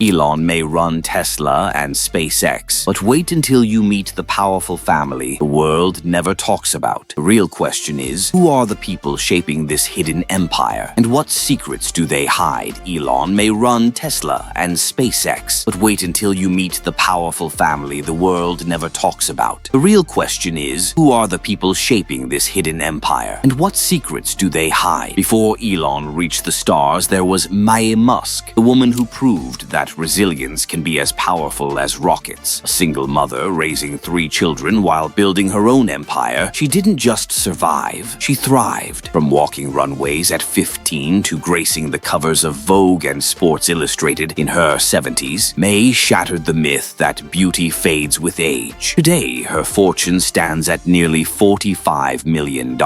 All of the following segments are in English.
Elon may run Tesla and SpaceX, but wait until you meet the powerful family the world never talks about. The real question is, who are the people shaping this hidden empire? And what secrets do they hide? Elon may run Tesla and SpaceX, but wait until you meet the powerful family the world never talks about. The real question is, who are the people shaping this hidden empire? And what secrets do they hide? Before Elon reached the stars, there was Maye Musk, the woman who proved that resilience can be as powerful as rockets. A single mother raising 3 children while building her own empire, she didn't just survive, she thrived. From walking runways at 15 to gracing the covers of Vogue and Sports Illustrated in her 70s, Maye shattered the myth that beauty fades with age. Today, her fortune stands at nearly $45 million,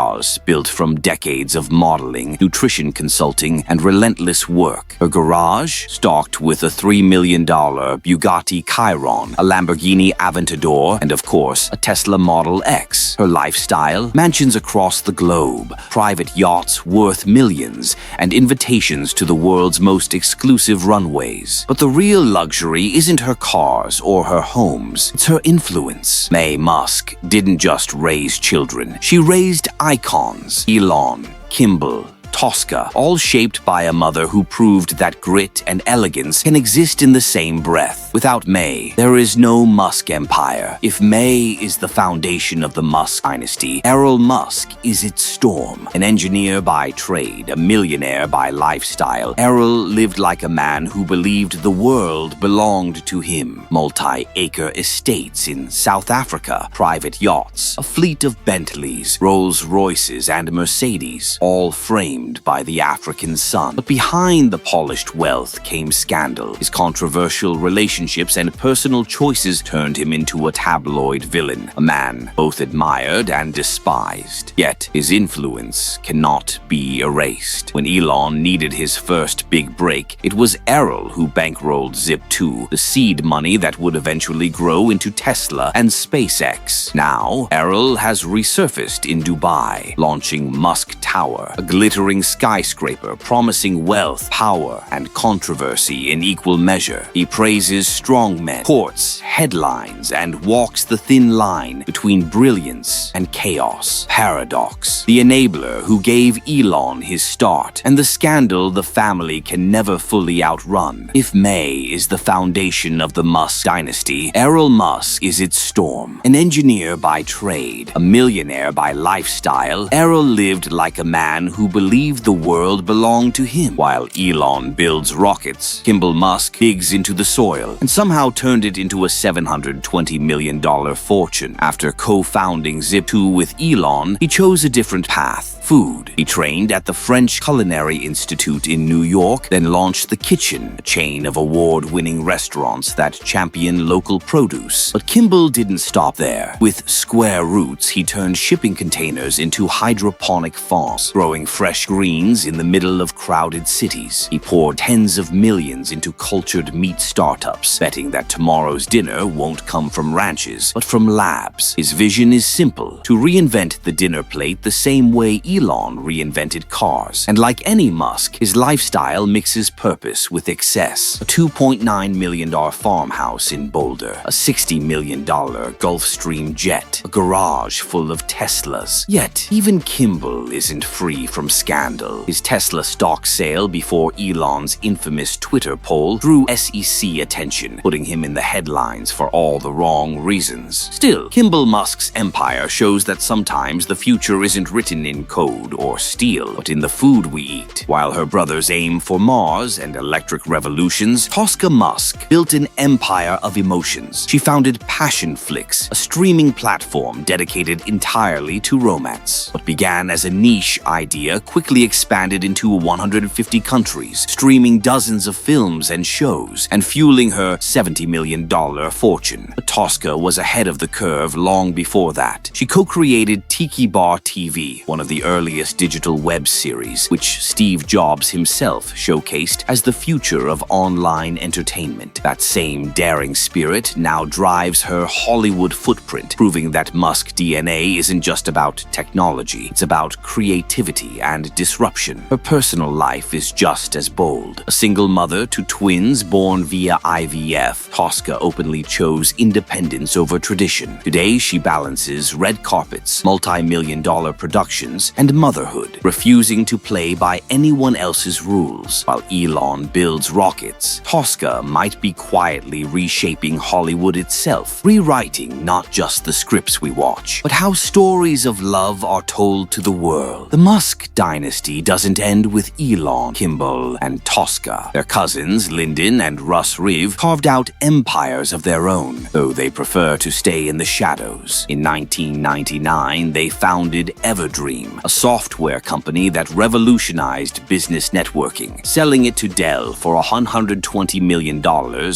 built from decades of modeling, nutrition consulting, and relentless work. Her garage, stocked with a $3 million Bugatti Chiron, a Lamborghini Aventador, and of course, a Tesla Model X. Her lifestyle, mansions across the globe, private yachts worth millions, and invitations to the world's most exclusive runways. But the real luxury isn't her cars or her homes, it's her influence. Maye Musk didn't just raise children, she raised icons. Elon, Kimball, Tosca, all shaped by a mother who proved that grit and elegance can exist in the same breath. Without Maye, there is no Musk empire. If Maye is the foundation of the Musk dynasty, Elon Musk is its storm. An engineer by trade, a millionaire by lifestyle, Elon lived like a man who believed the world belonged to him. Multi-acre estates in South Africa, private yachts, a fleet of Bentleys, Rolls-Royces, and Mercedes, all framed by the African sun. But behind the polished wealth came scandal. His controversial relationships and personal choices turned him into a tabloid villain, a man both admired and despised. Yet his influence cannot be erased. When Elon needed his first big break, it was Errol who bankrolled Zip2, the seed money that would eventually grow into Tesla and SpaceX. Now, Errol has resurfaced in Dubai, launching Musk Tower, a glittering skyscraper promising wealth, power, and controversy in equal measure. He praises strongmen, courts, headlines, and walks the thin line between brilliance and chaos. Paradox, the enabler who gave Elon his start, and the scandal the family can never fully outrun. If Maye is the foundation of the Musk dynasty, Elon Musk is its storm. An engineer by trade, a millionaire by lifestyle, Elon lived like a man who believed the world belonged to him. While Elon builds rockets, Kimball Musk digs into the soil and somehow turned it into a $720 million fortune. After co-founding Zip2 with Elon, he chose a different path. Food. He trained at the French Culinary Institute in New York, then launched The Kitchen, a chain of award-winning restaurants that champion local produce. But Kimball didn't stop there. With square roots, he turned shipping containers into hydroponic farms, growing fresh greens in the middle of crowded cities. He poured tens of millions into cultured meat startups, betting that tomorrow's dinner won't come from ranches, but from labs. His vision is simple: to reinvent the dinner plate the same way Elon reinvented cars. And like any Musk, his lifestyle mixes purpose with excess. A $2.9 million farmhouse in Boulder, a $60 million Gulfstream jet, a garage full of Teslas. Yet, even Kimball isn't free from scandal. His Tesla stock sale before Elon's infamous Twitter poll drew SEC attention, putting him in the headlines for all the wrong reasons. Still, Kimball Musk's empire shows that sometimes the future isn't written in code or steel, but in the food we eat. While her brothers aim for Mars and electric revolutions, Tosca Musk built an empire of emotions. She founded Passion Flix, a streaming platform dedicated entirely to romance. What began as a niche idea quickly expanded into 150 countries, streaming dozens of films and shows, and fueling her $70 million fortune. But Tosca was ahead of the curve long before that. She co-created Tiki Bar TV, one of the earliest digital web series, which Steve Jobs himself showcased as the future of online entertainment. That same daring spirit now drives her Hollywood footprint, proving that Musk DNA isn't just about technology, it's about creativity and and disruption. Her personal life is just as bold. A single mother to twins born via IVF, Tosca openly chose independence over tradition. Today, she balances red carpets, multi-million-dollar productions, and motherhood, refusing to play by anyone else's rules. While Elon builds rockets, Tosca might be quietly reshaping Hollywood itself, rewriting not just the scripts we watch, but how stories of love are told to the world. The Musk dynasty doesn't end with Elon, Kimball, and Tosca. Their cousins, Lyndon and Russ Riv, carved out empires of their own, though they prefer to stay in the shadows. In 1999, they founded Everdream, a software company that revolutionized business networking, selling it to Dell for $120 million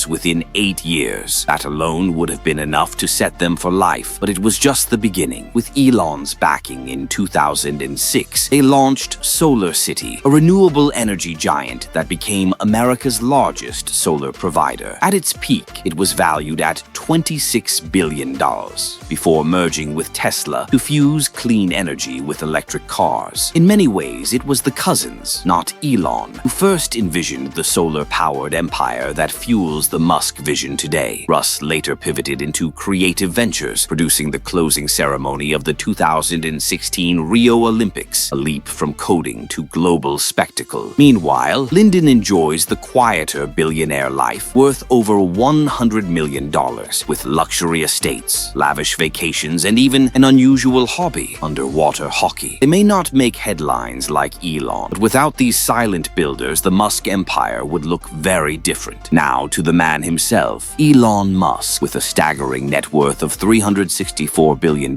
within 8 years. That alone would have been enough to set them for life, but it was just the beginning. With Elon's backing in 2006, they launched SolarCity, a renewable energy giant that became America's largest solar provider. At its peak, it was valued at $26 billion, before merging with Tesla to fuse clean energy with electric cars. In many ways, it was the cousins, not Elon, who first envisioned the solar-powered empire that fuels the Musk vision today. Russ later pivoted into creative ventures, producing the closing ceremony of the 2016 Rio Olympics, a leap from coding to global spectacle. Meanwhile, Lyndon enjoys the quieter billionaire life, worth over $100 million, with luxury estates, lavish vacations, and even an unusual hobby, underwater hockey. They may not make headlines like Elon, but without these silent builders, the Musk empire would look very different. Now to the man himself, Elon Musk. With a staggering net worth of $364 billion,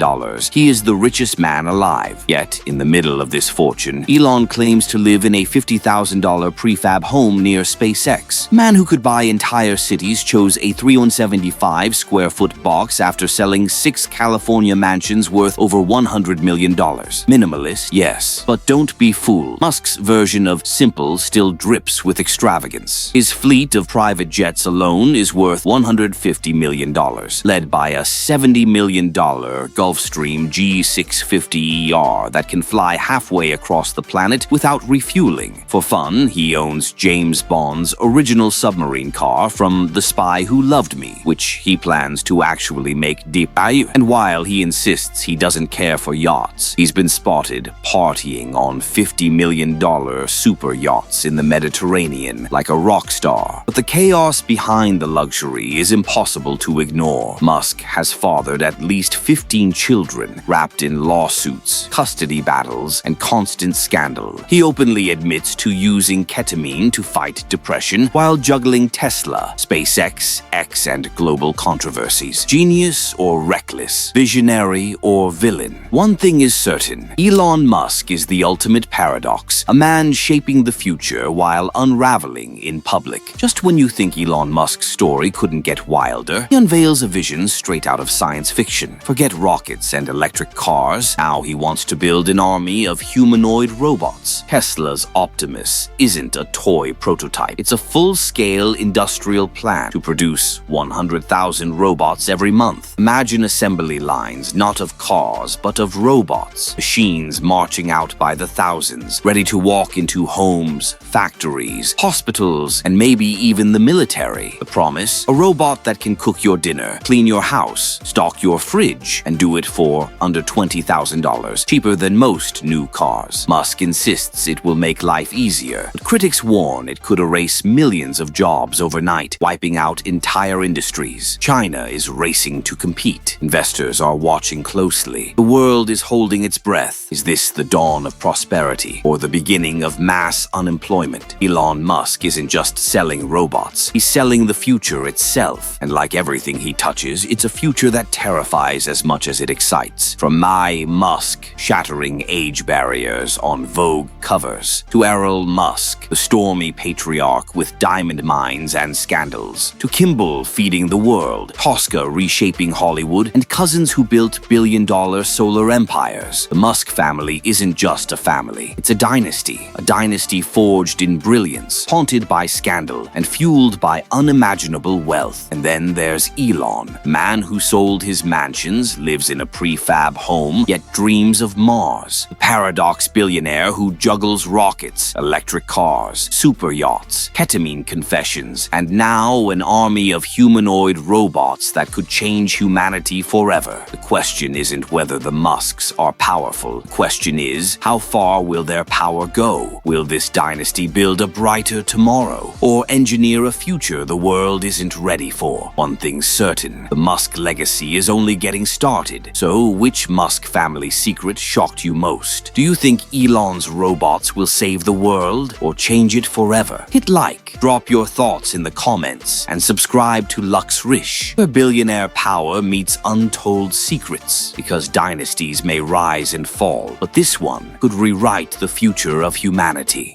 he is the richest man alive. Yet, in the middle of this fortune, Elon claims to live in a $50,000 prefab home near SpaceX. A man who could buy entire cities chose a 375 square foot box after selling 6 California mansions worth over $100 million. Minimalist, yes, but don't be fooled. Musk's version of simple still drips with extravagance. His fleet of private jets alone is worth $150 million, led by a $70 million Gulfstream G650ER that can fly halfway across the planet without refueling. For fun, he owns James Bond's original submarine car from The Spy Who Loved Me, which he plans to actually make debut. And while he insists he doesn't care for yachts, he's been spotted partying on $50 million super yachts in the Mediterranean like a rock star. But the chaos behind the luxury is impossible to ignore. Musk has fathered at least 15 children, wrapped in lawsuits, custody battles, and constant scandal. He openly admits to using ketamine to fight depression while juggling Tesla, SpaceX, X, and global controversies. Genius or reckless, visionary or villain. One thing is certain, Elon Musk is the ultimate paradox, a man shaping the future while unraveling in public. Just when you think Elon Musk's story couldn't get wilder, he unveils a vision straight out of science fiction. Forget rockets and electric cars, now he wants to build an army of humanoid robots. Tesla's Optimus isn't a toy prototype, it's a full-scale industrial plan to produce 100,000 robots every month. Imagine assembly lines not of cars but of robots, machines marching out by the thousands, ready to walk into homes, factories, hospitals, and maybe even the military. The promise? A robot that can cook your dinner, clean your house, stock your fridge, and do it for under $20,000, cheaper than most new cars. Musk insists it will make life easier, but critics warn it could erase millions of jobs overnight, wiping out entire industries. China is racing to compete. Investors are watching closely. The world is holding its breath. Is this the dawn of prosperity or the beginning of mass unemployment? Elon Musk isn't just selling robots. He's selling the future itself. And like everything he touches, it's a future that terrifies as much as it excites. From Maye Musk shattering age barriers on Vogue covers, to Elon Musk, the stormy patriarch with diamond mines and scandals, to Kimball feeding the world, Tosca reshaping Hollywood, and cousins who built billion-dollar solar empires. The Musk family isn't just a family. It's a dynasty forged in brilliance, haunted by scandal, and fueled by unimaginable wealth. And then there's Elon, man who sold his mansions, lives in a prefab home, yet dreams of Mars. The paradox billionaire billionaire who juggles rockets, electric cars, super yachts, ketamine confessions, and now an army of humanoid robots that could change humanity forever. The question isn't whether the Musks are powerful. The question is, how far will their power go? Will this dynasty build a brighter tomorrow, or engineer a future the world isn't ready for? One thing's certain, the Musk legacy is only getting started. So, which Musk family secret shocked you most? Do you think Elon's robots will save the world or change it forever? Hit like, drop your thoughts in the comments, and subscribe to Lux Rish, where billionaire power meets untold secrets. Because dynasties may rise and fall, but this one could rewrite the future of humanity.